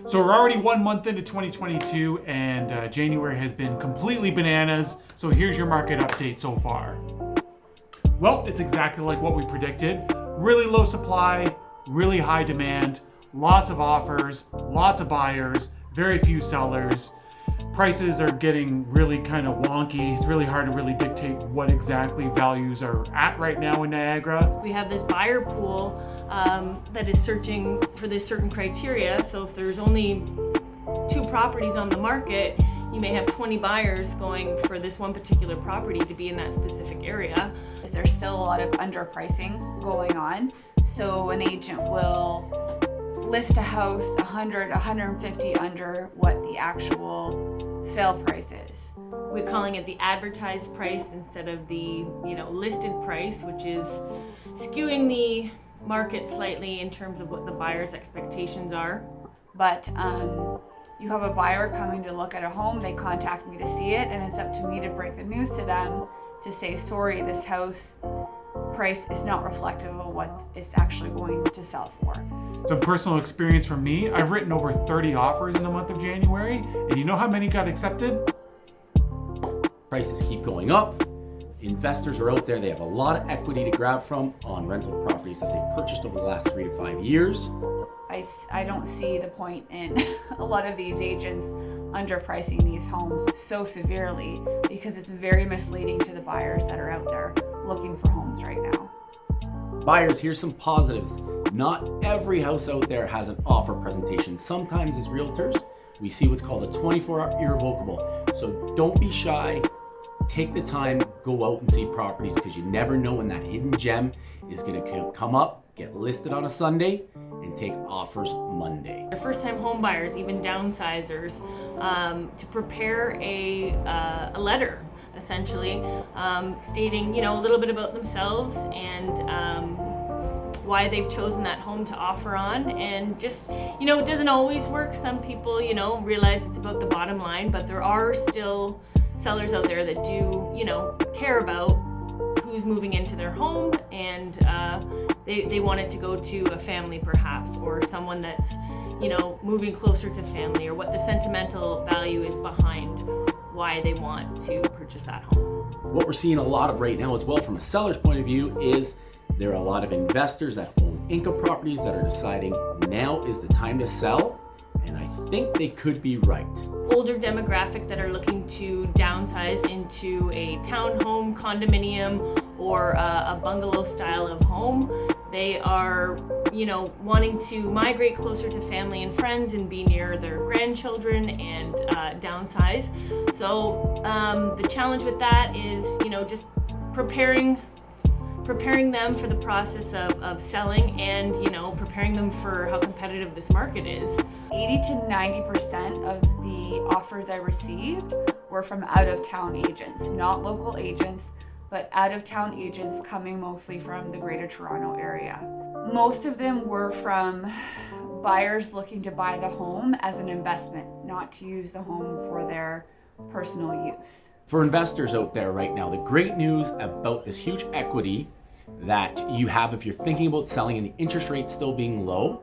So we're already 1 month into 2022 and January has been completely bananas. So here's your market update so far. Well, it's exactly like what we predicted. Really low supply, really high demand, lots of offers, lots of buyers, very few sellers. Prices are getting really kind of wonky. It's really hard to really dictate what exactly values are at right now in Niagara. We have this buyer pool that is searching for this certain criteria. So if there's only 2 properties on the market, you may have 20 buyers going for this one particular property to be in that specific area. There's still a lot of underpricing going on. So an agent will list a house 100, 150 under what the actual sale price is. We're calling it the advertised price instead of the listed price, which is skewing the market slightly in terms of what the buyer's expectations are. But you have a buyer coming to look at a home, they contact me to see it, and it's up to me to break the news to them to say, sorry, this house price is not reflective of what it's actually going to sell for. Some personal experience from me, I've written over 30 offers in the month of January, and you know how many got accepted? Prices keep going up. Investors are out there, they have a lot of equity to grab from on rental properties that they've purchased over the last 3 to 5 years. I don't see the point in a lot of these agents underpricing these homes so severely because it's very misleading to the buyers that are out there looking for homes right now. Buyers, here's some positives. Not every house out there has an offer presentation. Sometimes as realtors, we see what's called a 24-hour irrevocable. So don't be shy. Take the time, go out and see properties because you never know when that hidden gem is going to come up, get listed on a Sunday, and take offers Monday. First-time home buyers, even downsizers, to prepare a letter, essentially, stating a little bit about themselves and why they've chosen that home to offer on. And just it doesn't always work. Some people realize it's about the bottom line, but there are still sellers out there that do care about who's moving into their home, and they want it to go to a family perhaps, or someone that's moving closer to family, or what the sentimental value is behind why they want to purchase that home. What we're seeing a lot of right now as well from a seller's point of view is there are a lot of investors that own income properties that are deciding now is the time to sell, and I think they could be right. Older demographic that are looking to downsize into a townhome, condominium, or a bungalow style of home. They are, wanting to migrate closer to family and friends and be near their grandchildren and downsize. So the challenge with that is, just preparing them for the process of selling and, preparing them for how competitive this market is. 80 to 90% of the offers I received were from out-of-town agents, not local agents, but out-of-town agents coming mostly from the Greater Toronto area. Most of them were from buyers looking to buy the home as an investment, not to use the home for their personal use. For investors out there right now, the great news about this huge equity that you have if you're thinking about selling and the interest rate still being low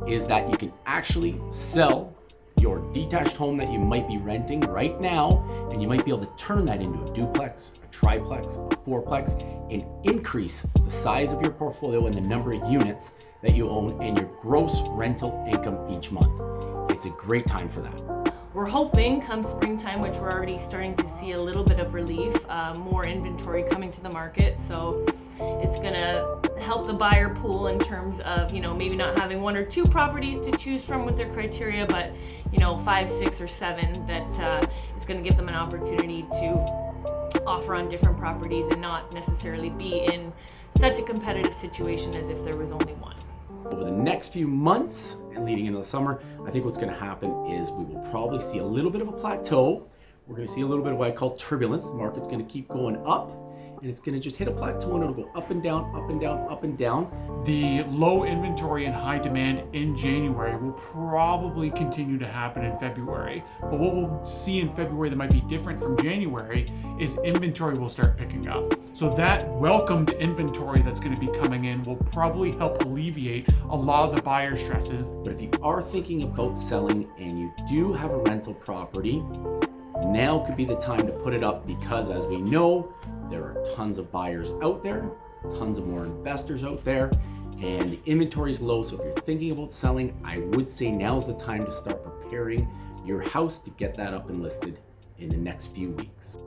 is that you can actually sell your detached home that you might be renting right now, and you might be able to turn that into a duplex, a triplex, a fourplex, and increase the size of your portfolio and the number of units that you own and your gross rental income each month. It's a great time for that. We're hoping come springtime, which we're already starting to see a little bit of relief, more inventory coming to the market. So it's gonna help the buyer pool in terms of, maybe not having 1 or 2 properties to choose from with their criteria, but 5, 6, or 7 that is gonna give them an opportunity to offer on different properties and not necessarily be in such a competitive situation as if there was only one. Over the next few months and leading into the summer, I think what's going to happen is we will probably see a little bit of a plateau. We're going to see a little bit of what I call turbulence. The market's going to keep going up, and it's gonna just hit a plateau and it'll go up and down, up and down, up and down. The low inventory and high demand in January will probably continue to happen in February. But what we'll see in February that might be different from January is inventory will start picking up. So that welcomed inventory that's going to be coming in will probably help alleviate a lot of the buyer stresses. But if you are thinking about selling and you do have a rental property, now could be the time to put it up, because as we know, there are tons of buyers out there, tons of more investors out there, and the inventory is low. So if you're thinking about selling, I would say now's the time to start preparing your house to get that up and listed in the next few weeks.